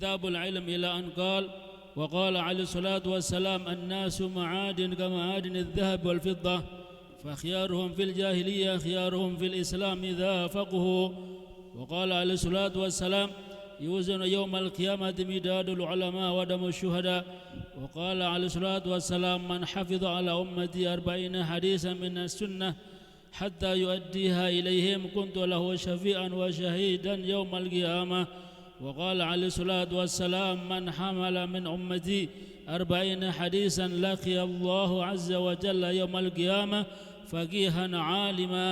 كتاب العلم إلى أن قال وقال عليه الصلاة والسلام الناس معادن كمعادن الذهب والفضة فخيارهم في الجاهلية خيارهم في الإسلام إذا فقهوا. وقال عليه الصلاة والسلام يوزن يوم القيامة مداد العلماء ودم الشهداء. وقال عليه الصلاة والسلام من حفظ على أمتي 40 حديثا من السنة حتى يؤديها إليهم كنت له شفيعا وشهيدا يوم القيامة. وقال عليه الصلاة والسلام من حمل من أمتي 40 حديثا لقي الله عز وجل يوم القيامة فقيها عالما.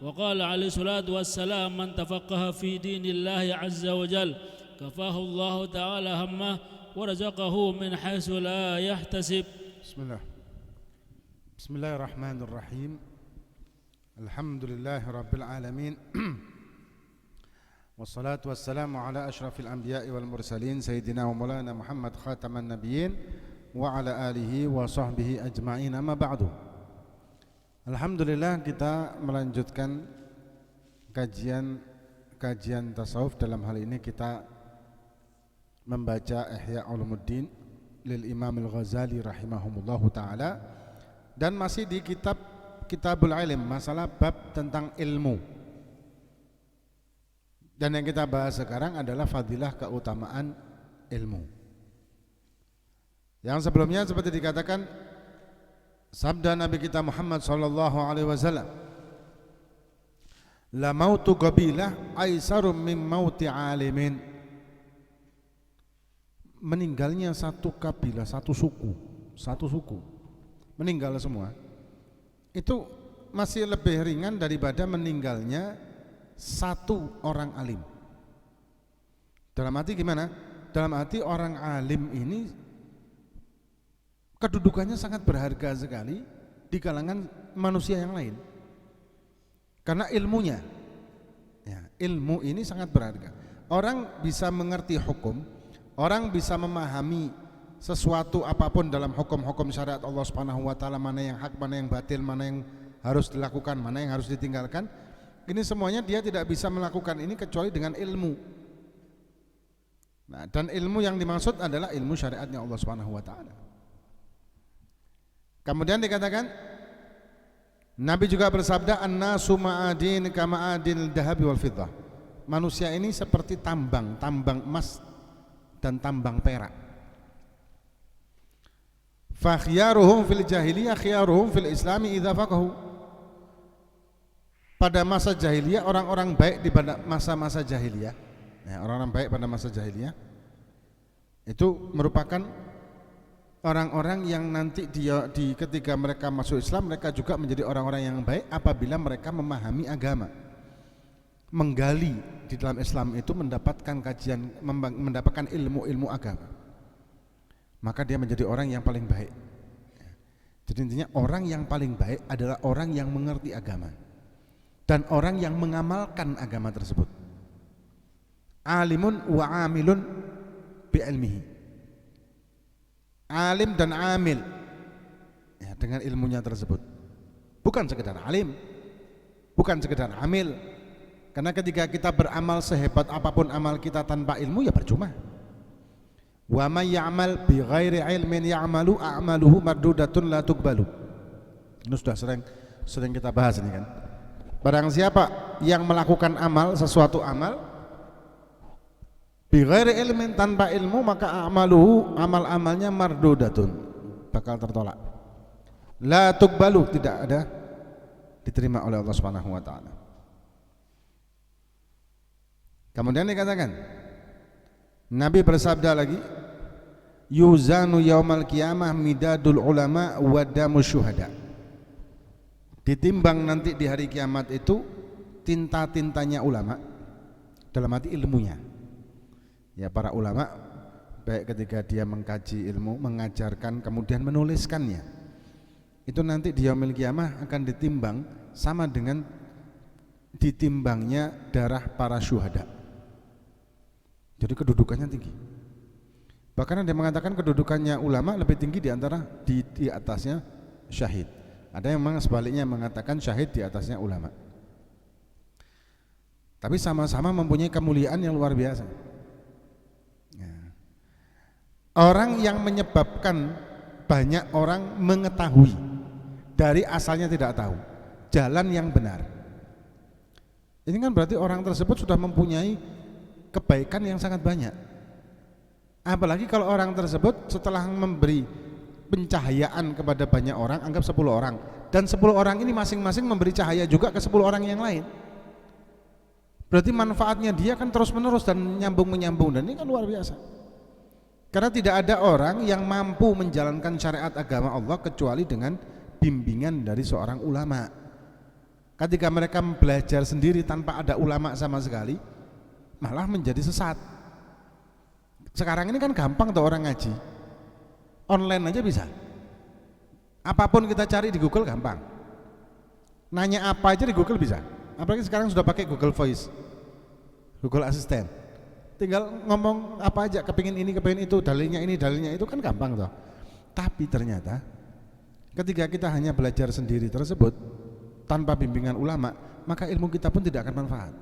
وقال عليه الصلاة والسلام من تفقه في دين الله عز وجل كفاه الله تعالى همه ورزقه من حيث لا يحتسب. بسم الله الرحمن الرحيم. الحمد لله رب العالمين والصلاة والسلام على أشرف الأنبياء والمرسلين سيدنا ومولانا محمد خاتم النبيين وعلى آله وصحبه أجمعين. أما بعد. Alhamdulillah, kita melanjutkan kajian tasawuf. Dalam hal ini kita membaca Ihya Ulumuddin lil Imam Al-Ghazali rahimahumullahu taala, dan masih di Kitabul Ilm, masalah bab tentang ilmu. Dan yang kita bahas sekarang adalah fadilah keutamaan ilmu. Yang sebelumnya seperti dikatakan sabda Nabi kita Muhammad sallallahu alaihi wasallam, la mautu qabilah aisarum min mauti alimin. Meninggalnya satu kabilah, satu suku meninggal semua, itu masih lebih ringan daripada meninggalnya satu orang alim. Dalam arti gimana? Dalam arti orang alim ini kedudukannya sangat berharga sekali di kalangan manusia yang lain karena ilmunya. Ilmu ini sangat berharga. Orang bisa mengerti hukum, orang bisa memahami sesuatu apapun dalam hukum-hukum syariat Allah Subhanahu wa taala, mana yang hak, mana yang batil, mana yang harus dilakukan, mana yang harus ditinggalkan. Ini semuanya dia tidak bisa melakukan ini kecuali dengan ilmu. Nah, dan ilmu yang dimaksud adalah ilmu syariatnya Allah Subhanahu wa taala. Kemudian dikatakan Nabi juga bersabda an-nasu ma'adin kama'adin al-dhahabi wal fiddah. Manusia ini seperti tambang emas dan tambang perak. Fa khiyaruhum fil jahiliyah khiyaruhum fil islami idza faqahu. Pada masa jahiliyah orang-orang baik di pada masa-masa jahiliyah, orang-orang baik pada masa jahiliyah itu merupakan orang-orang yang nanti ketika mereka masuk Islam, mereka juga menjadi orang-orang yang baik apabila mereka memahami agama, menggali di dalam Islam itu, mendapatkan kajian, mendapatkan ilmu-ilmu agama, maka dia menjadi orang yang paling baik. Jadi intinya orang yang paling baik adalah orang yang mengerti agama dan orang yang mengamalkan agama tersebut. Alimun wa amilun bi ilmihi. Alim dan amil dengan ilmunya tersebut. Bukan sekedar alim, bukan sekedar amil. Karena ketika kita beramal sehebat apapun amal kita tanpa ilmu, ya percuma. Wa may ya'mal bi ghairi ilmin ya'malu a'maluhu mardudatun la tuqbalu. Ini sudah sering kita bahas ini kan. Barang siapa yang melakukan amal, sesuatu amal bi ghairi ilmin, tanpa ilmu, maka amaluhu, amal-amalnya mardudatun, bakal tertolak. La tuqbalu, tidak ada diterima oleh Allah Subhanahu wa taala. Kemudian dikatakan Nabi bersabda lagi, yuzanu yaumal qiyamah midadul ulama wa damus syuhada. Ditimbang nanti di hari kiamat itu tinta-tintanya ulama, dalam arti ilmunya. Ya, para ulama baik ketika dia mengkaji ilmu, mengajarkan, kemudian menuliskannya, itu nanti di yaumil qiyamah akan ditimbang sama dengan ditimbangnya darah para syuhada. Jadi kedudukannya tinggi. Bahkan ada yang mengatakan kedudukannya ulama lebih tinggi di atasnya syahid. Ada yang memang sebaliknya mengatakan syahid di atasnya ulama. Tapi sama-sama mempunyai kemuliaan yang luar biasa. Ya. Orang yang menyebabkan banyak orang mengetahui dari asalnya tidak tahu jalan yang benar. Ini kan berarti orang tersebut sudah mempunyai kebaikan yang sangat banyak. Apalagi kalau orang tersebut setelah memberi pencahayaan kepada banyak orang, anggap 10 orang, dan 10 orang ini masing-masing memberi cahaya juga ke 10 orang yang lain. Berarti manfaatnya dia kan terus menerus dan nyambung-menyambung, dan ini kan luar biasa. Karena tidak ada orang yang mampu menjalankan syariat agama Allah kecuali dengan bimbingan dari seorang ulama. Ketika mereka belajar sendiri tanpa ada ulama sama sekali, malah menjadi sesat. Sekarang ini kan gampang tuh orang ngaji, online aja bisa. Apapun kita cari di Google gampang. Nanya apa aja di Google bisa. Apalagi sekarang sudah pakai Google Voice, Google Assistant. Tinggal ngomong apa aja, kepingin ini, kepingin itu, dalilnya ini, dalilnya itu, kan gampang toh. Tapi ternyata ketika kita hanya belajar sendiri tersebut tanpa bimbingan ulama, maka ilmu kita pun tidak akan manfaat.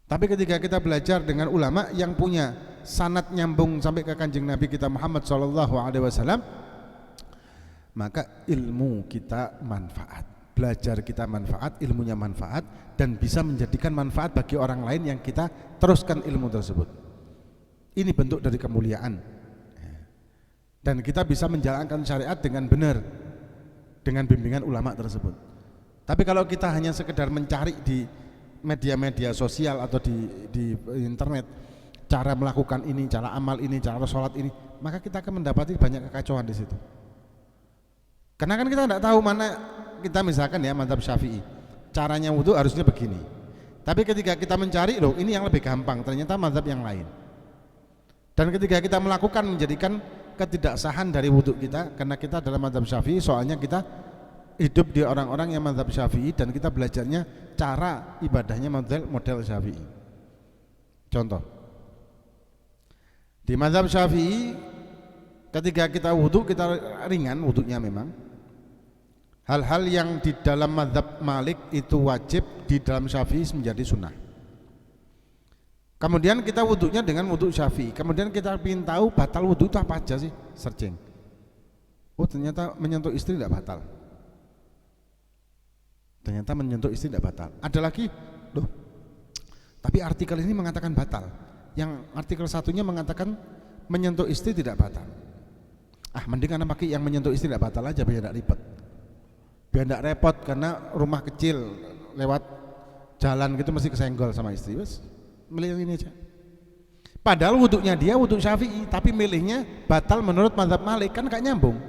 Tapi ketika kita belajar dengan ulama yang punya sanad nyambung sampai ke Kanjeng Nabi kita Muhammad SAW, maka ilmu kita manfaat, belajar kita manfaat, ilmunya manfaat, dan bisa menjadikan manfaat bagi orang lain yang kita teruskan ilmu tersebut. Ini bentuk dari kemuliaan, dan kita bisa menjalankan syariat dengan benar dengan bimbingan ulama tersebut. Tapi kalau kita hanya sekedar mencari di media-media sosial atau di internet cara melakukan ini, cara amal ini, cara sholat ini, maka kita akan mendapati banyak kekacauan di situ. Karena kan kita tidak tahu mana, kita misalkan ya mazhab Syafi'i, caranya wudu harusnya begini. Tapi ketika kita mencari, loh ini yang lebih gampang, ternyata mazhab yang lain. Dan ketika kita melakukan, menjadikan ketidaksahan dari wudu kita, karena kita adalah mazhab Syafi'i, soalnya kita hidup di orang-orang yang mazhab Syafi'i dan kita belajarnya cara ibadahnya model Syafi'i. Contoh, di mazhab Syafi'i ketika kita wudu, kita ringan wudunya memang. Hal-hal yang di dalam mazhab Malik itu wajib, di dalam Syafi'i menjadi sunnah. Kemudian kita wudunya dengan wudu Syafi'i. Kemudian kita ingin tahu batal wudu itu apa aja sih, searching. Oh ternyata menyentuh istri tidak batal. Ternyata menyentuh istri tidak batal. Ada lagi, loh, tapi artikel ini mengatakan batal. Yang artikel satunya mengatakan menyentuh istri tidak batal. Mending anak pakai yang menyentuh istri tidak batal aja, biar tidak ribet. Biar tidak repot, karena rumah kecil lewat jalan gitu mesti kesenggol sama istri. Wes, milih yang ini aja. Padahal wuduknya dia wuduk Syafi'i, tapi milihnya batal menurut mazhab Malik, kan gak nyambung.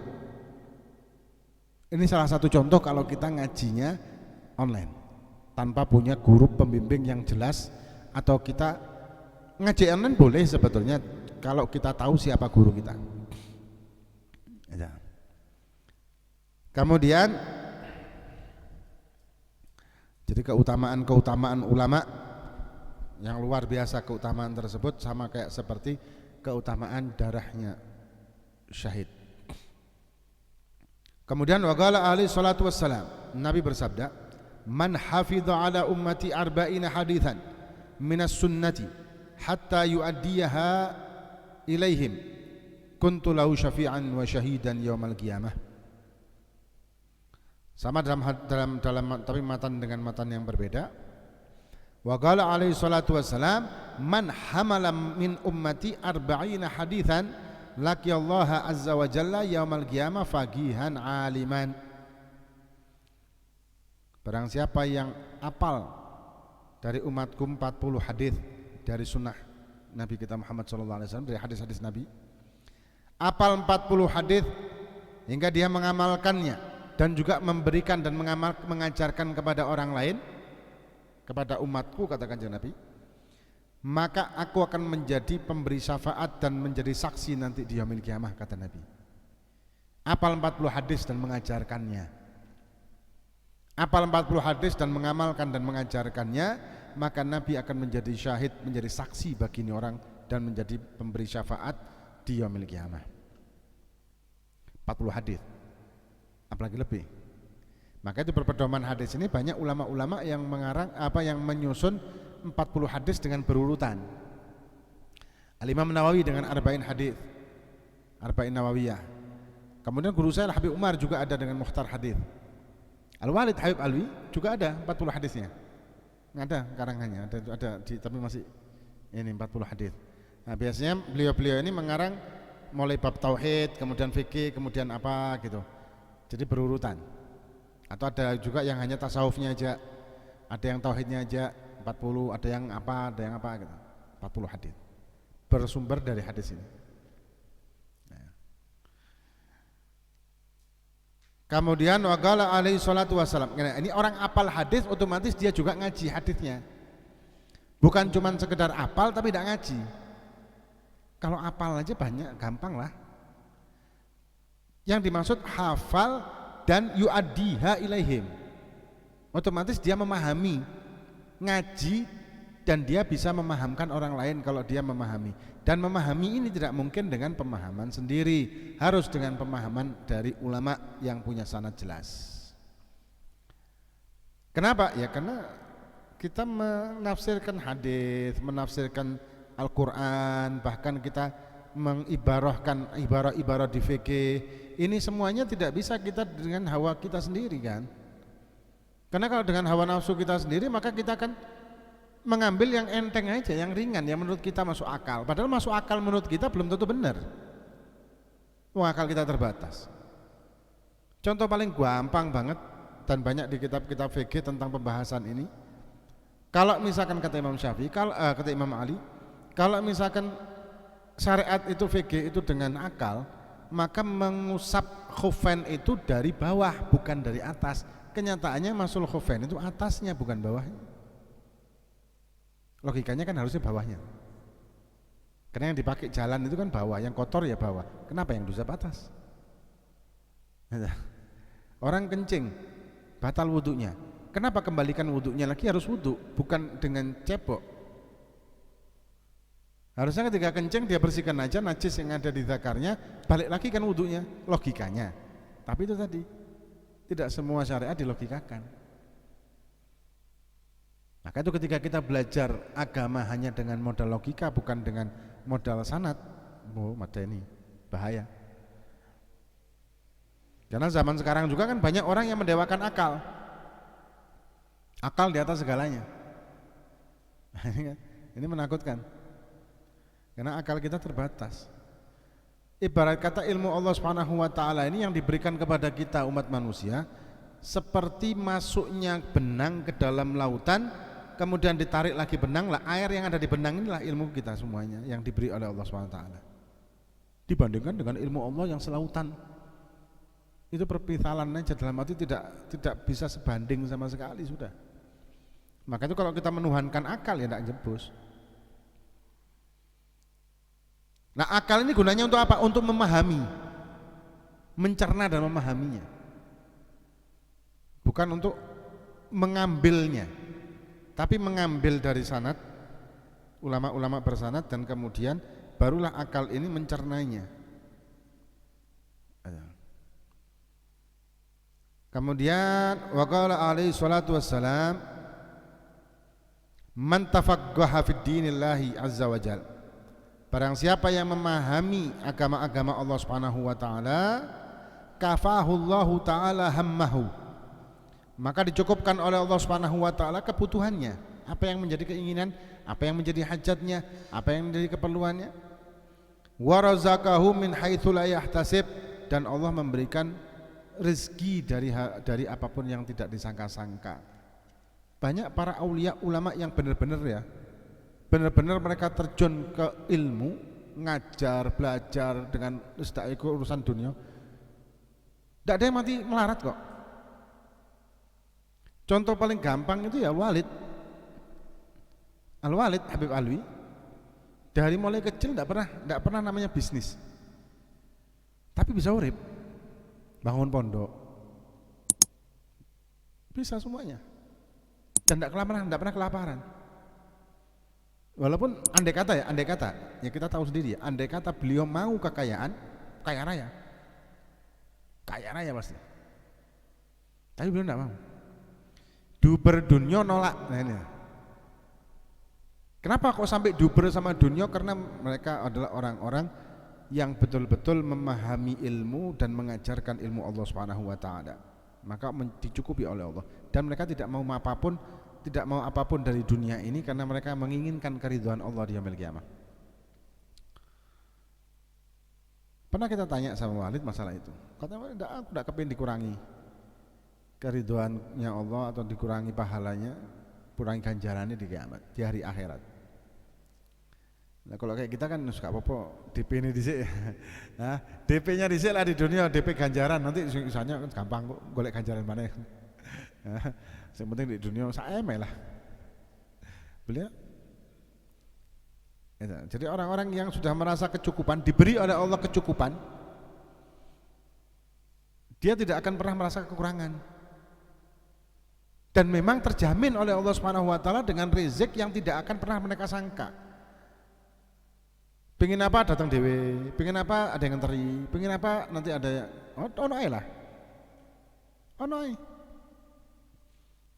Ini salah satu contoh kalau kita ngajinya online tanpa punya guru pembimbing yang jelas, atau kita ngaji online boleh sebetulnya kalau kita tahu siapa guru kita. Kemudian jadi keutamaan ulama yang luar biasa, keutamaan tersebut sama kayak seperti keutamaan darahnya syahid. Kemudian waqala alaihi salatu wassalam, Nabi bersabda, man hafidha ala ummati arba'ina hadithan minas sunnati hatta yuaddiyaha ilaihim kuntu lahu syafi'an wa syahidan yaumal qiyamah. Sama dalam tapi matan dengan matan yang berbeda. Wa qala alaihi salatu wassalam, man hamala min ummati arba'ina hadithan laqiyallaha azza wa jalla yaumal qiyamah faqihan aliman. Barang siapa yang apal dari umatku 40 hadis dari sunnah Nabi kita Muhammad SAW, dari hadis-hadis Nabi, apal 40 hadis hingga dia mengamalkannya dan juga memberikan dan mengajarkan kepada orang lain, kepada umatku, kata Kanjeng Nabi, maka aku akan menjadi pemberi syafaat dan menjadi saksi nanti di yaumil qiyamah, kata Nabi. Apal 40 hadis dan mengajarkannya, apal 40 hadis dan mengamalkan dan mengajarkannya, maka Nabi akan menjadi syahid, menjadi saksi bagi ini orang dan menjadi pemberi syafaat di yaumil qiyamah. 40 hadis, apalagi lebih. Maka itu berpedoman hadis ini banyak ulama-ulama yang menyusun 40 hadis dengan berurutan. Al-Imam Nawawi dengan Arba'in hadis, Arba'in Nawawiyah. Kemudian guru saya Habib Umar juga ada dengan Mukhtar hadis. Al-Walid Habib Alwi juga ada 40 hadisnya. Ada karangannya, ada tapi masih ini 40 hadis. Nah, biasanya beliau-beliau ini mengarang mulai bab tauhid, kemudian fikih, kemudian apa gitu. Jadi berurutan. Atau ada juga yang hanya tasawufnya aja. Ada yang tauhidnya aja 40, ada yang apa gitu. 40 hadis. Bersumber dari hadis ini. Nah. Kemudian waqala alaihi salatu wassalam. Ini orang apal hadis otomatis dia juga ngaji hadisnya. Bukan cuma sekedar apal tapi tidak ngaji. Kalau apal aja banyak, gampang lah. Yang dimaksud hafal dan yu'addiha ilaihim. Otomatis dia memahami, ngaji, dan dia bisa memahamkan orang lain kalau dia memahami. Dan memahami ini tidak mungkin dengan pemahaman sendiri, harus dengan pemahaman dari ulama yang punya sanad jelas. Kenapa? Ya karena kita menafsirkan hadis, menafsirkan Al-Quran, bahkan kita mengibarahkan ibarah-ibarah di fikih. Ini semuanya tidak bisa kita dengan hawa kita sendiri kan. Karena kalau dengan hawa nafsu kita sendiri maka kita akan mengambil yang enteng aja, yang ringan, yang menurut kita masuk akal. Padahal masuk akal menurut kita belum tentu benar. Akal kita terbatas. Contoh paling gampang banget dan banyak di kitab-kitab fikih tentang pembahasan ini. Kalau misalkan kata Imam Syafi'i, kata Imam Ali, kalau misalkan syariat itu fikih itu dengan akal, maka mengusap khufain itu dari bawah bukan dari atas. Kenyataannya masul khufain itu atasnya bukan bawahnya. Logikanya kan harusnya bawahnya. Karena yang dipakai jalan itu kan bawah, yang kotor ya bawah. Kenapa yang diusap atas? Orang kencing batal wudunya. Kenapa kembalikan wudunya lagi harus wudu, bukan dengan cebok? Harusnya ketika kencing dia bersihkan aja najis yang ada di zakarnya, balik lagi kan wudunya, logikanya. Tapi itu tadi, tidak semua syariat dilogikakan. Maka itu ketika kita belajar agama hanya dengan modal logika, bukan dengan modal sanad, mata ini bahaya. Karena zaman sekarang juga kan banyak orang yang mendewakan akal. Akal di atas segalanya. Ini menakutkan. Karena akal kita terbatas. Ibarat kata ilmu Allah Subhanahu wa taala ini yang diberikan kepada kita umat manusia seperti masuknya benang ke dalam lautan, kemudian ditarik lagi benang, lah air yang ada di benang inilah ilmu kita semuanya yang diberi oleh Allah Subhanahu wa taala. Dibandingkan dengan ilmu Allah yang selautan. Itu perpisalan aja, dalam arti tidak bisa sebanding sama sekali sudah. Maka itu kalau kita menuhankan akal ya tidak jebus. Nah, akal ini gunanya untuk apa? Untuk memahami, mencerna dan memahaminya, bukan untuk mengambilnya, tapi mengambil dari sanad, ulama-ulama bersanad, dan kemudian barulah akal ini mencernanya. Kemudian waqala alaihi salatu wassalam, man tafaqaha fid dinillahi azza wa jalla, barang siapa yang memahami agama-agama Allah Subhanahu wa taala, kafahullahu taala hammahu, maka dicukupkan oleh Allah Subhanahu wa taala kebutuhannya, apa yang menjadi keinginan, apa yang menjadi hajatnya, apa yang menjadi keperluannya. Wa razaqahu min haitsu la yahtasib, dan Allah memberikan rezeki dari apapun yang tidak disangka-sangka. Banyak para aulia ulama yang benar-benar ya, benar-benar mereka terjun ke ilmu, ngajar, belajar dengan tidak ikut urusan dunia. Tidak ada yang mati melarat kok. Contoh paling gampang itu ya Walid, Al-Walid Habib Alwi, dari mulai kecil tidak pernah namanya bisnis, tapi bisa urip, bangun pondok, bisa semuanya, dan tidak pernah kelaparan. Walaupun andai kata ya kita tahu sendiri ya, andai kata beliau mau kekayaan, kaya raya pasti, tapi beliau tidak mau. Duber dunia nolak. Nah ini Kenapa kok sampai diuber sama dunia? Karena mereka adalah orang-orang yang betul-betul memahami ilmu dan mengajarkan ilmu Allah Subhanahu wa taala. Maka dicukupi oleh Allah, dan mereka tidak mau apapun dari dunia ini karena mereka menginginkan keridhaan Allah di yaumil qiyamah. Pernah kita tanya sama Walid masalah itu. Katanya, aku tidak kepingin dikurangi keridhaannya Allah atau dikurangi pahalanya, kurangi ganjarannya di kiamat, di hari akhirat. Nah kalau kayak kita kan suka apa-apa DP ini dhisik. Nah, DP-nya dhisik lah di dunia, DP ganjaran nanti misalnya kan gampang kok golek ganjaran mana. Nah, yang penting di dunia saeme lah. Beliau. Jadi orang-orang yang sudah merasa kecukupan, diberi oleh Allah kecukupan, dia tidak akan pernah merasa kekurangan. Dan memang terjamin oleh Allah Subhanahu wa taala dengan rezeki yang tidak akan pernah mereka sangka. Pengen apa datang dewe, pengen apa ada yang ngenteri, pengen apa nanti ada ono ae lah. Ono ae.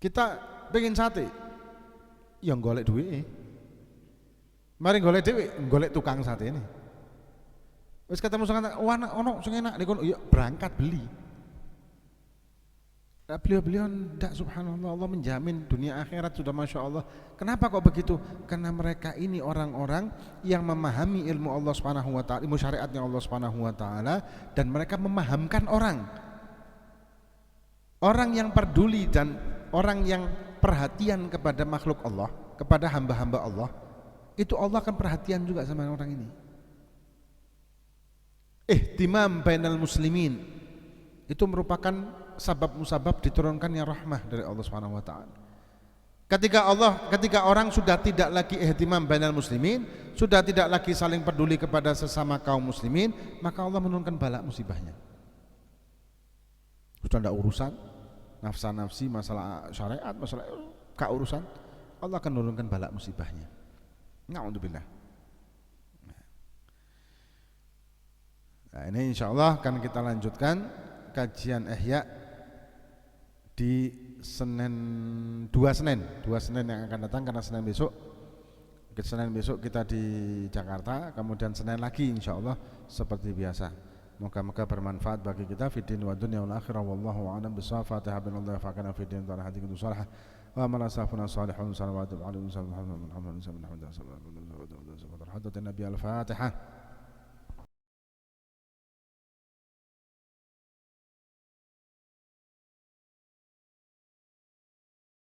Kita pengen sate, yang golek duit. Mari golek dewe, golek tukang sate ini. Wis ketemu sangat, ono sing enak, ya berangkat beli. Nah, beliau ndak, subhanallah, Allah menjamin dunia akhirat sudah masya Allah. Kenapa kok begitu? Karena mereka ini orang-orang yang memahami ilmu Allah Subhanahu wa taala, ilmu syariatnya Allah Subhanahu wa taala, dan mereka memahamkan orang. Orang yang peduli dan orang yang perhatian kepada makhluk Allah, kepada hamba-hamba Allah, itu Allah akan perhatian juga sama orang ini. Ihtimam bainal muslimin, itu merupakan sabab musabab diturunkannya rahmah dari Allah Subhanahu wa taala. Ketika orang sudah tidak lagi ihtimam bainal muslimin, sudah tidak lagi saling peduli kepada sesama kaum muslimin, maka Allah menurunkan bala musibahnya. Sudah tidak urusan nafsa-nafsi, masalah syariat, masalah keurusan, Allah akan menurunkan bala musibahnya. Na'udzubillah. Nah, ini insyaallah akan kita lanjutkan kajian Ihya di dua Senin yang akan datang, karena Senin besok kita di Jakarta, kemudian Senin lagi insyaallah seperti biasa. Moga-moga bermanfaat bagi kita fid din wa dunya wal akhirah, wallahu a'lam bissawab. Fatihah billahi faqana fid din wa hadikum salih wa man asafuna salihun salawatu alaihi wa sallam. Alhamdulillah. Al-Fatihah.